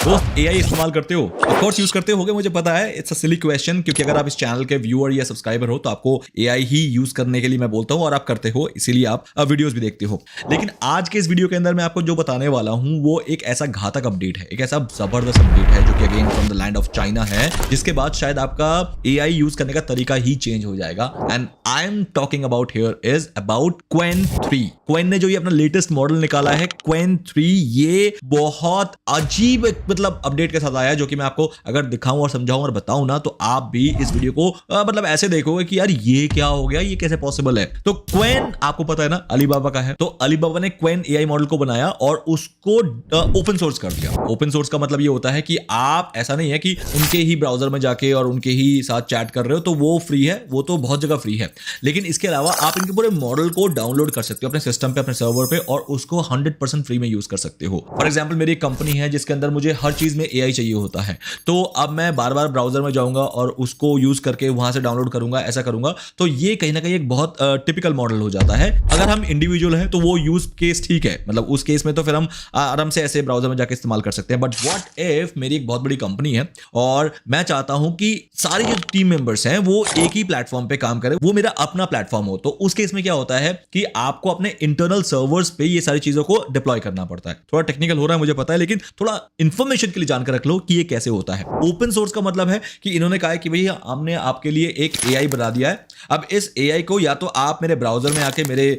दोस्त एआई इस्तेमाल करते हो? ऑफ कोर्स यूज करते होगे, मुझे पता है। इट्स अ सिली क्वेश्चन, क्योंकि अगर आप इस चैनल के व्यूअर या सब्सक्राइबर हो तो आपको एआई ही यूज करने के लिए मैं बोलता हूं और आप करते हो, इसीलिए आप वीडियोस भी देखते हो। लेकिन आज के इस वीडियो के अंदर मैं आपको जो बताने वाला हूं वो एक ऐसा घातक अपडेट है, एक ऐसा जबरदस्त अपडेट है जो कि again from the land of China है, जिसके बाद शायद आपका एआई यूज करने का तरीका ही चेंज हो जाएगा। And I am talking about here is about Qwen 3। Qwen ने जो ये अपना लेटेस्ट मॉडल निकाला है क्वेन 3, ये बहुत अजीब मतलब अपडेट के साथ आया है, जो कि मैं आपको अगर दिखाऊं और समझाऊं और बताऊं ना तो आप भी इस वीडियो को मतलब ऐसे देखोगे कि यार ये क्या हो गया, ये कैसे पॉसिबल है। तो क्वेन आपको पता है ना अलीबाबा का है, तो अलीबाबा ने क्वेन एआई मॉडल को बनाया और उसको ओपन सोर्स कर दिया। ओपन सोर्स का मतलब ये होता है कि आप ऐसा नहीं है कि उनके ही ब्राउजर में जाके और उनके ही साथ चैट कर रहे हो तो वो फ्री है, वो तो बहुत जगह फ्री है, लेकिन इसके अलावा आप इनके पूरे मॉडल को डाउनलोड कर सकते हो अपने सिस्टम पे, अपने सर्वर पे, और उसको 100% फ्री में यूज कर सकते हो। फॉर एग्जांपल मेरी एक कंपनी है जिसके अंदर मुझे हर चीज में एआई चाहिए होता है, तो अब मैं बार बार ब्राउजर में जाऊंगा और उसको यूज करके वहां से डाउनलोड करूंगा, ऐसा करूंगा, तो ये कहीं ना कहीं एक बहुत टिपिकल मॉडल हो जाता है। अगर हम इंडिविजुअल हैं तो वो यूज केस ठीक है, मतलब उस केस में तो फिर हम आराम से ऐसे ब्राउजर में जाके इस्तेमाल कर सकते हैं। बट व्हाट इफ मेरी एक बहुत बड़ी कंपनी है और मैं चाहता हूं कि सारी जो टीम मेंबर्स हैं वो एक ही प्लेटफॉर्म पे काम करें, वो मेरा अपना प्लेटफॉर्म हो, तो उस केस में क्या होता है कि आपको अपने इंटरनल सर्वर्स पे ये सारी चीजों को डिप्लॉय करना पड़ता है। थोड़ा टेक्निकल हो रहा है मुझे पता है, लेकिन थोड़ा इंफॉर्मेशन के लिए जानकर रख लो कि ये कैसे होता है। ओपन सोर्स का मतलब है कि इन्होंने कहा है कि भैया हमने आपके लिए एक एआई बना दिया है, अब इस एआई को या तो आप मेरे ब्राउजर में आके मेरे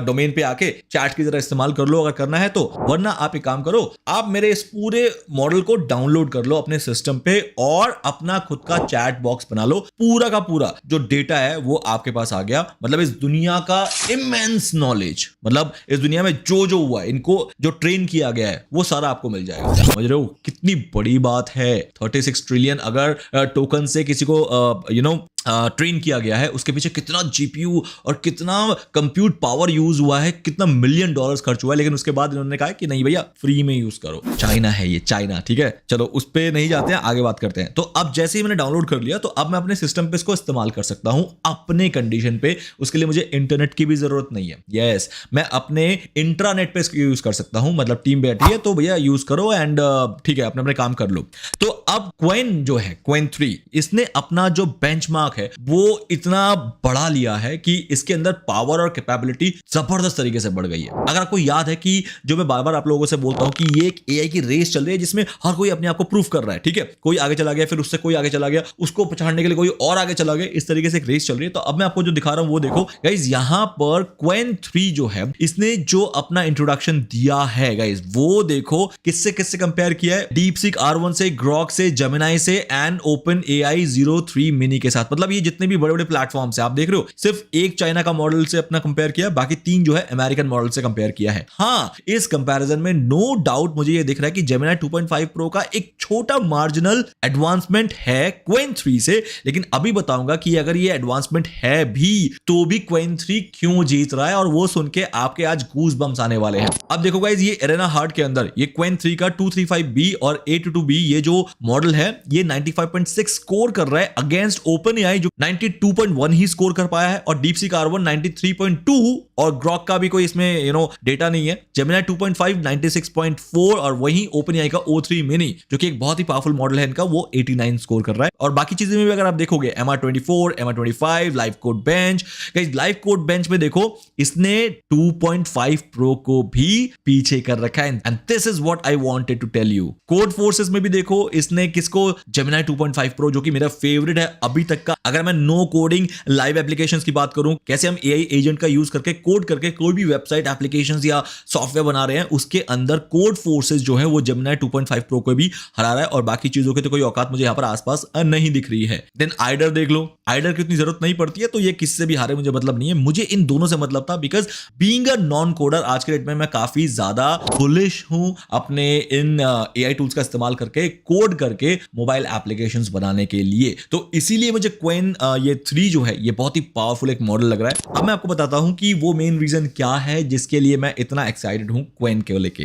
डोमेन पे आके चैट की तरह इस्तेमाल कर लो अगर करना है तो, वरना आप एक काम करो, आप मेरे इस पूरे मॉडल को डाउनलोड कर लो अपने सिस्टम पे और अपना खुद का चैट बॉक्स बना लो। पूरा का पूरा जो डेटा है वो आपके पास आ गया, मतलब इस दुनिया का इमेंस नॉलेज, मतलब इस दुनिया में जो हुआ है, इनको जो ट्रेन किया गया है वो सारा आपको मिल जाएगा। समझ रहे हो कितनी बड़ी बात है? 36 ट्रिलियन अगर टोकन से किसी को ट्रेन किया गया है, उसके पीछे कितना जीपीयू और कितना कंप्यूट पावर यूज हुआ है, कितना मिलियन डॉलर्स खर्च हुआ है, लेकिन उसके बाद इन्होंने कहा कि नहीं भैया फ्री में यूज करो। चाइना है ये, चाइना, ठीक है, चलो उस पे नहीं जाते हैं, आगे बात करते हैं। तो अब जैसे ही मैंने डाउनलोड कर लिया तो अब मैं अपने सिस्टम पे इसको इस्तेमाल कर सकता हूं अपने कंडीशन पे। उसके लिए मुझे इंटरनेट की भी जरूरत नहीं है। यस, मैं अपने इंट्रानेट पे इसको यूज कर सकता हूं, मतलब टीम बैठी है तो भैया यूज करो एंड ठीक है, अपने अपने काम कर लो। तो अब क्वेन जो है, क्वेन 3, इसने अपना जो बेंचमार्क है वो इतना बढ़ा लिया है कि इसके अंदर पावर और कैपेबिलिटी जबरदस्त तरीके से बढ़ गई है। अगर आपको याद है कि जो मैं बार बार आप लोगों से बोलता हूं कि ये एक एआई की रेस चल रही है जिसमें हर कोई अपने आप को प्रूफ कर रहा है, ठीक है, कोई आगे चला गया, फिर उससे कोई आगे चला गया, उसको पछाड़ने के लिए कोई और आगे चला गया, इस तरीके से एक रेस चल रही है। तो अब मैं आपको जो दिखा रहा हूं वो देखो गाइस, यहां पर क्वेन 3 जो है इसने जो अपना इंट्रोडक्शन दिया है गाइस, वो देखो किससे किससे कंपेयर किया है, डीपसीक R1 से, ग्रॉक से, जेमिनाई से एंड ओपन एआई 03 मिनी के साथ। मतलब ये जितने भी बड़े बड़े प्लेटफॉर्म्स है आप देख रहे हो, सिर्फ एक चाइना का मॉडल से अपना कंपेयर किया, बाकी 3 जो है अमेरिकन मॉडल से कंपेयर किया है। हाँ, इस कंपैरिजन में नो डाउट मुझे ये दिख रहा है कि जेमिनाई 2.5 प्रो का एक छोटा मार्जिनल एडवांसमेंट है क्वेन 3 से, लेकिन अभी बताऊंगा कि अगर ये एडवांसमेंट है भी तो भी क्वेन 3 क्यों जीत रहा है, और वो सुन के आपके आज गूज बम्स आने वाले हैं। अब देखो गाइस, ये एरेना हार्ट के अंदर ये क्वेन 3 का 235B और 822B ये जो मॉडल है ये 95.6 स्कोर कर रहा है अगेंस्ट ओपन एआई जो 92.1 ही स्कोर कर पाया है, और डीपसीक R1 93.2, और ग्रॉक का भी कोई इसमें डेटा नहीं है। जेमिनाई 2.5 96.4, और वहीं ओपन एआई का O3 मिनी जो कि एक बहुत ही पावरफुल मॉडल है इनका, वो 89 स्कोर कर रहा है। और बाकी चीजें में भी अगर आप देखोगे MR24, MR25, live code bench, guys live code bench में देखो इसने 2.5 प्रो को भी पीछे कर रखा है। And this is what I wanted to tell you. Codeforces में भी देखो इसने किसको, जेमिनाई 2.5 प्रो जो कि मेरा फेवरेट है अभी तक का। अगर मैं नो कोडिंग लाइव एप्लीकेशंस की बात करूं, कैसे हम एआई एजेंट का यूज करके कोड करके कोई भी वेबसाइट एप्लीकेशंस या सॉफ्टवेयर बना रहे हैं, उसके अंदर कोड फोर्सेस जो है वो जेमिनाई 2.5 प्रो को भी हरा रहा है, और बाकी चीजों की तो कोई औकात मुझे यहां पर आसपास नहीं दिख रही है। देन आइडर देख लो, आइडर की उतनी जरूरत नहीं पड़ती है, तो ये किससे भी हारे मुझे मतलब नहीं है। मुझे इन दोनों से मतलब था because being a non coder आज के डेट में मैं काफी ज्यादा बुलिश हूं अपने इन एआई टूल्स का इस्तेमाल करके कोड करके मोबाइल एप्लीकेशंस बनाने के लिए। तो इसीलिए मुझे क्वेन ये 3 जो है ये बहुत ही पावरफुल एक मॉडल लग रहा है। अब मैं आपको बताता हूं कि वो मेन रीजन क्या है जिसके लिए मैं इतना एक्साइटेड हूं क्वेन के लेके।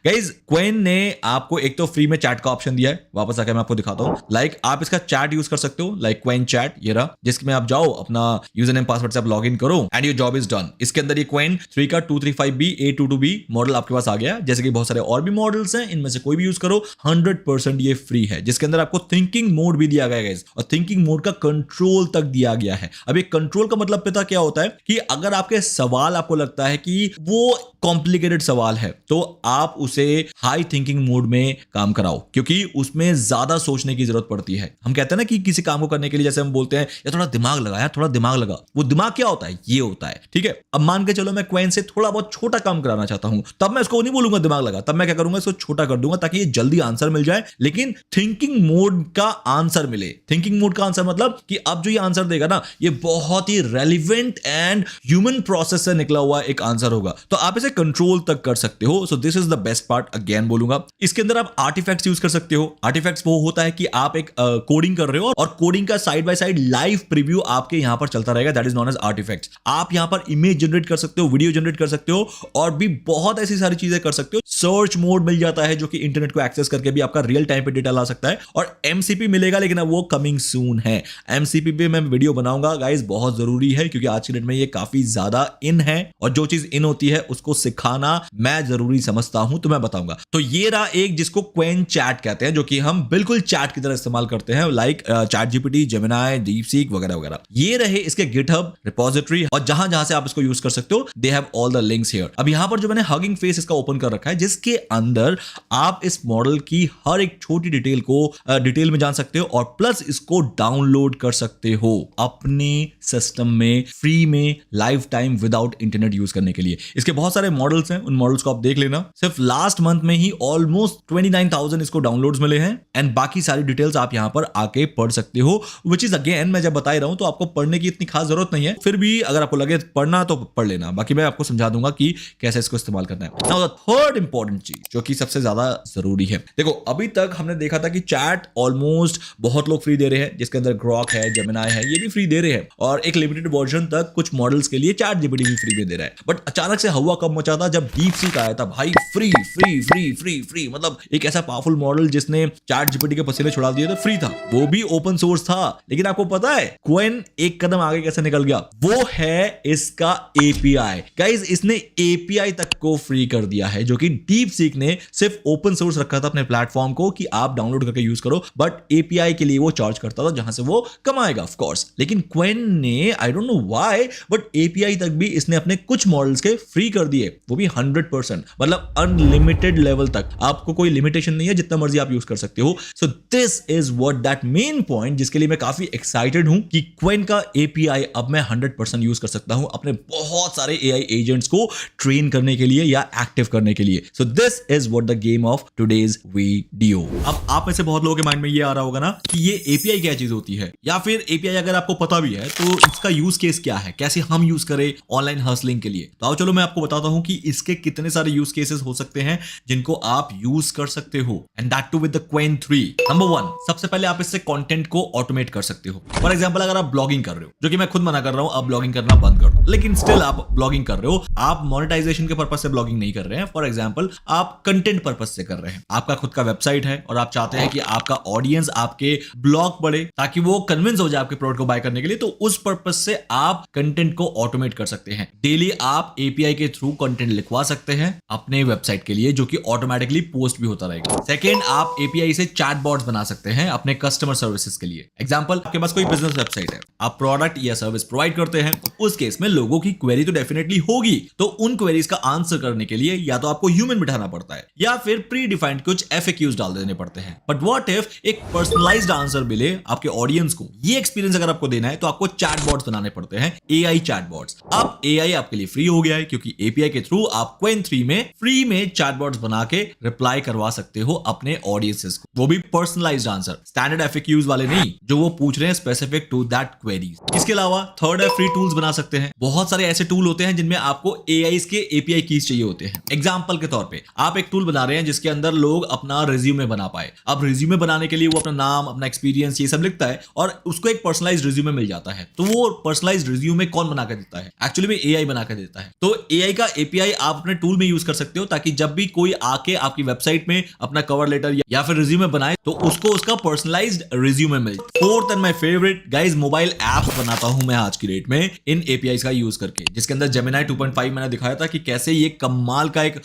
गाइस, क्वेन ने आपको एक तो फ्री में चैट का ऑप्शन दिया है, वापस आकर मैं आपको दिखाता हूं। लाइक आप इसका चैट यूज कर सकते हो, लाइक क्वेन चैट ये रहा, जिसमें आप जाओ अपना यूजर नेम पासवर्ड से आप लॉग इन करो and your job is done. इसके अंदर ये क्वेन 3 का 235B A22B मॉडल आपके पास आ गया। जैसे कि बहुत सारे और भी मॉडल्स हैं, इनमें से कोई भी यूज करो, 100% ये फ्री है। जिसके अंदर आपको थिंकिंग मोड भी दिया गया है और थिंकिंग मोड का कंट्रोल तक दिया गया है। अब ये कंट्रोल का मतलब पता क्या होता है कि अगर आपके सवाल आपको लगता है कि वो कॉम्प्लिकेटेड सवाल है तो आप उसे हाई थिंकिंग मोड में काम कराओ, क्योंकि उसमें ज्यादा सोचने की जरूरत पड़ती है। हम कहते हैं ना कि किसी काम को करने के लिए जैसे हम बोलते हैं या थोड़ा दिमाग लगा, यार थोड़ा दिमाग लगा। वो दिमाग क्या होता है? ये होता है, ठीक है। अब मान के चलो मैं क्वेन से थोड़ा बहुत छोटा काम कराना चाहता हूं, तब मैं इसको नहीं बोलूंगा दिमाग लगा, तब मैं क्या करूंगा, इसको छोटा कर दूंगा ताकि ये जल्दी आंसर मिल जाए, लेकिन थिंकिंग मोड का आंसर मिले। थिंकिंग मोड का आंसर मतलब कि अब जो ये आंसर देगा ना, ये बहुत ही रेलिवेंट एंड ह्यूमन प्रोसेस से निकला हुआ एक आंसर होगा, तो आप इसे कंट्रोल तक कर सकते हो। So this is the best part, again बोलूंगा। इसके अंदर आप आर्टिफैक्ट्स यूज कर सकते हो। आर्टिफैक्ट्स वो होता है कि आप एक कोडिंग कर रहे हो और कोडिंग का side by side live preview आपके यहां पर चलता रहेगा, that is known as artifacts. आप यहां पर इमेज जनरेट कर सकते हो, वीडियो जनरेट कर सकते हो और भी बहुत ऐसी सारी चीजें कर सकते हो। सर्च मोड मिल जाता है जो कि इंटरनेट को एक्सेस करके भी आपका रियल टाइम पे डेटा ला सकता है, और एमसीपी मिलेगा, लेकिन अब वो कमिंग सून है। एमसीपी पे मैं वीडियो बनाऊंगा गाइस, बहुत जरूरी है क्योंकि आज के डेट में ये काफी ज्यादा इन है और जो चीज इन होती है उसको सिखाना मैं जरूरी समझता हूं, तो मैं बताऊंगा। तो ये रहा एक जिसको क्वेन चैट कहते हैं, जो कि हम बिल्कुल चैट की तरह इस्तेमाल करते हैं, like chat GPT, Gemini, DeepSeek वगैरह वगैरह। ये रहे इसके गिटहब रिपोजिटरी, और जहां जहां से आप इसको यूज कर सकते हो, they have all the links here. अब यहां पर जो मैंने हगिंग फेस इसका ओपन कर रखा है, जिसके अंदर आप इस मॉडल की हर एक छोटी डिटेल को डिटेल में जान सकते हो और प्लस इसको डाउनलोड कर सकते हो अपने सिस्टम में फ्री में life time without internet use करने के लिए। इसके बहुत सारे मॉडल्स हैं, उन मॉडल्स को आप देख लेना। सिर्फ लास्ट मंथ में ही ऑलमोस्ट 29,000 इसको डाउनलोड्स मिले हैं एंड बाकी सारी डिटेल्स आप यहां पर आके पढ़ सकते हो, विच इज अगेन मैं जब बता रहा हूं तो आपको पढ़ने की इतनी खास जरूरत नहीं है, फिर भी अगर आपको लगे पढ़ना तो पढ़ लेना, बाकी मैं आपको समझा दूंगा कि कैसे इसको इस्तेमाल करना है। नाउ द थर्ड इंपॉर्टेंट चीज जो कि सबसे ज्यादा जरूरी है, देखो अभी तक हमने देखा था कि चैट ऑलमोस्ट बहुत लोग फ्री दे रहे हैं, जिसके अंदर ग्रॉक है, जेमिनी है, ये भी फ्री दे रहे हैं और एक लिमिटेड वर्जन तक कुछ मॉडल्स के लिए चैट जीपीटी भी फ्री में दे रहा है। बट अचानक से हवा कब मचा था जब डीपसीक आया था, भाई free free free free free, मतलब एक ऐसा पावरफुल मॉडल जिसने चैट जीपीटी के पसीने छुड़ा दिए, तो फ्री था, वो भी ओपन सोर्स था। लेकिन आपको पता है क्वेन एक कदम आगे कैसे निकल गया? वो है इसका एपीआई। गाइस, इसने एपीआई तक को फ्री कर दिया है, जो कि डीपसीक ने सिर्फ ओपन सोर्स रखा था अपने प्लेटफॉर्म को कि आप डाउनलोड करके यूज करो, बट एपीआई के लिए वो चार्ज करता था जहां से वो कमाएगा ऑफ कोर्स। लेकिन क्वेन ने I don't know why but API तक भी इसने अपने कुछ मॉडल्स के फ्री कर दिए, वो भी 100%, मतलब अनलिमिटेड लेवल तक, आपको कोई लिमिटेशन नहीं है, जितना मर्जी आप यूज कर सकते हो। So this is what that main point जिसके लिए मैं काफी एक्साइटेड हूं कि क्वेन का एपीआई अब मैं 100% यूज कर सकता हूं अपने बहुत सारे एआई एजेंट्स को ट्रेन करने के लिए या एक्टिव करने के लिए। So this is what the game of today's video. अब आप में से बहुत लोगों के माइंड में ये आ रहा होगा ना कि ये एपीआई क्या चीज होती है, या फिर एपीआई अगर आपको पता भी है तो इसका यूज केस क्या है, कैसे हम यूज करें ऑनलाइन हसलिंग के लिए। तो आओ चलो मैं आपको बताता हूं कि इसके कितने सारे यूज केसेस हो सकते हैं जिनको आप यूज कर सकते हो, and that too with the Qwen 3। Number 1, सबसे पहले आप इससे कंटेंट को ऑटोमेट कर सकते हो। फॉर एग्जांपल, अगर आप ब्लॉगिंग कर रहे हो, जो कि मैं खुद मना कर रहा हूं, आप ब्लॉगिंग करना बंद कर दो, लेकिन स्टिल आप ब्लॉगिंग कर रहे हो, आप मोनेटाइजेशन के पर्पस से ब्लॉगिंग नहीं कर रहे हैं। फॉर एग्जांपल, आप कंटेंट पर्पस से कर रहे हैं, आपका खुद का वेबसाइट है और आप चाहते हैं कि आपका ऑडियंस आपके ब्लॉग पढ़े ताकि वो कन्विंस हो जाए आपके प्रोडक्ट को बाय करने के लिए, तो उस पर्पस से आप कंटेंट को ऑटोमेट कर सकते हैं। डेली आप एपीआई के थ्रू कंटेंट लिखवा सकते हैं अपने वेबसाइट के लिए, जो कि ऑटोमेटिकली पोस्ट भी होता रहेगा। सेकंड, आप एपीआई से चैट बॉट्स बना सकते हैं अपने कस्टमर सर्विसेज के लिए। एग्जांपल, आपके पास कोई बिजनेस वेबसाइट है, आप प्रोडक्ट या सर्विस प्रोवाइड करते हैं, उस केस में लोगों की क्वेरी तो डेफिनेटली होगी, तो उन क्वेरीज का आंसर करने के लिए या तो आपको ह्यूमन बिठाना पड़ता है या फिर प्री डिफाइंड कुछ एफएक्यूज डाल देने पड़ते हैं। बट व्हाट इफ एक पर्सनलाइज्ड आंसर मिले आपके ऑडियंस को, ये एक्सपीरियंस अगर आपको देना है तो आपको चैट बॉट्स बनाने पड़ते हैं, एआई चैट बॉट्स। अब एआई आपके लिए फ्री हो गया है क्योंकि एपीआई के थ्रू आप क्वेन 3 में फ्री में चैट बॉट्स बना के रिप्लाई करवा सकते हो अपने ऑडियंसेस को, वो भी पर्सनलाइज्ड आंसर, स्टैंडर्ड एफएक्यूज वाले नहीं जो वो पूछ रहे हैं स्पेसिफिक टू दैट क्वेरीज। इसके अलावा थर्ड है, फ्री टूल्स बना सकते हैं। बहुत सारे ऐसे टूल होते हैं जिनमें आपको एआई के एपीआई कीज चाहिए होते हैं। एग्जांपल के तौर पे आप एक टूल बना रहे हैं जिसके अंदर लोग अपना रिज्यूमे बना पाए, अब रिज्यूमे बनाने के लिए वो अपना नाम, अपना एक्सपीरियंस ये सब लिखता है और उसको एक पर्सनलाइज्ड रिज्यूमे मिल जाता है। तो वो पर्सनलाइज्ड रिज्यूमे कौन बना के देता है? एक्चुअली में एआई बना के देता है। तो एआई का एपीआई आप अपने टूल में यूज कर सकते हो ताकि जब भी कोई आके आपकी वेबसाइट में अपना कवर लेटर या फिर रिज्यूमे बनाए तो उसको उसका पर्सनलाइज्ड रिज्यूमे मिले। Fourth and my favourite guys, mobile apps बनाता हूं मैं आज की डेट में इन एपीआईज का यूज करके, जिसके अंदर जेमिनी 2.5 मैंने दिखाया था कि कैसे ये कमाल का एक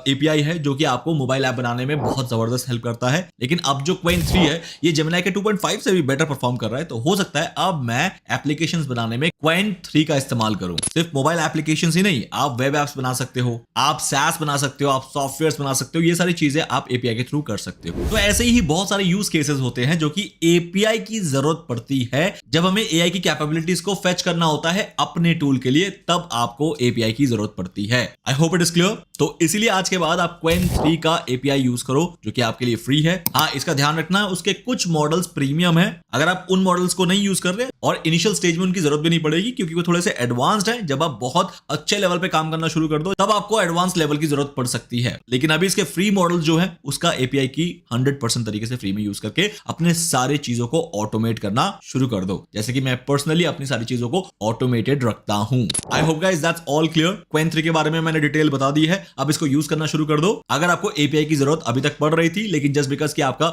एपीआई है जो कि आपको मोबाइल ऐप बनाने में बहुत जबरदस्त हेल्प करता है। लेकिन अब जो क्वेन 3 है ये जेमिनी के 2.5 से भी बेटर परफॉर्म कर रहा है, तो हो सकता है अब मैं एप्लीकेशंस बनाने में क्वेन 3 का इस्तेमाल करूं। सिर्फ मोबाइल एप्लीकेशंस ही नहीं, आप वेब एप्स बना सकते हो, आप SaaS बना सकते हो, आप सॉफ्टवेयर्स बना सकते हो, ये सारी चीजें आप एपीआई के थ्रू कर सकते हो। तो ऐसे ही बहुत सारे यूज केसेस होते हैं जो कि एपीआई की जरूरत पड़ती है जब हमें एआई की कैपेबिलिटीज को फेच करना होता है अपने टूल के लिए, तब आपको एपीआई की जरूरत पड़ती है। I hope it is clear. तो इसीलिए आज के बाद आप क्वेन 3 का एपीआई यूज करो जो कि आपके लिए फ्री है। हाँ, इसका ध्यान रखना उसके कुछ मॉडल्स प्रीमियम है। अगर आप उन मॉडल्स को नहीं यूज कर रहे और इनिशियल स्टेज में उनकी जरूरत भी नहीं पड़ेगी क्योंकि वो थोड़े से एडवांस्ड है, जब आप बहुत अच्छे लेवल पे काम करना शुरू कर दो तब आपको एडवांस लेवल की जरूरत पड़ सकती है। लेकिन अभी इसके फ्री मॉडल जो है उसका एपीआई की 100% तरीके से फ्री में यूज करके अपने सारे चीजों को ऑटोमेट करना शुरू कर दो, जैसे कि मैं पर्सनली अपनी सारी चीजों को ऑटोमेटेड रखता हूं। I hope guys that's all clear. Qwen 3 के बारे में मैंने डिटेल बता दी है, अब इसको यूज करना शुरू कर दो। अगर आपको एपीआई की जरूरत अभी तक पड़ रही थी लेकिन जस्ट बिकॉज कि आपका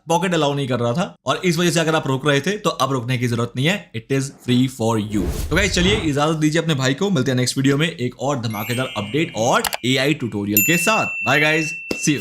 पॉकेट अलाउ नहीं कर रहा था और इस वजह से अगर आप रोक रहे थे तो अब रोकने की जरूरत नहीं है, it is free for you. तो गाइस चलिए इजाजत दीजिए अपने भाई को, मिलते हैं नेक्स्ट वीडियो में एक और धमाकेदार अपडेट और एआई ट्यूटोरियल के साथ। Bye guys, see you.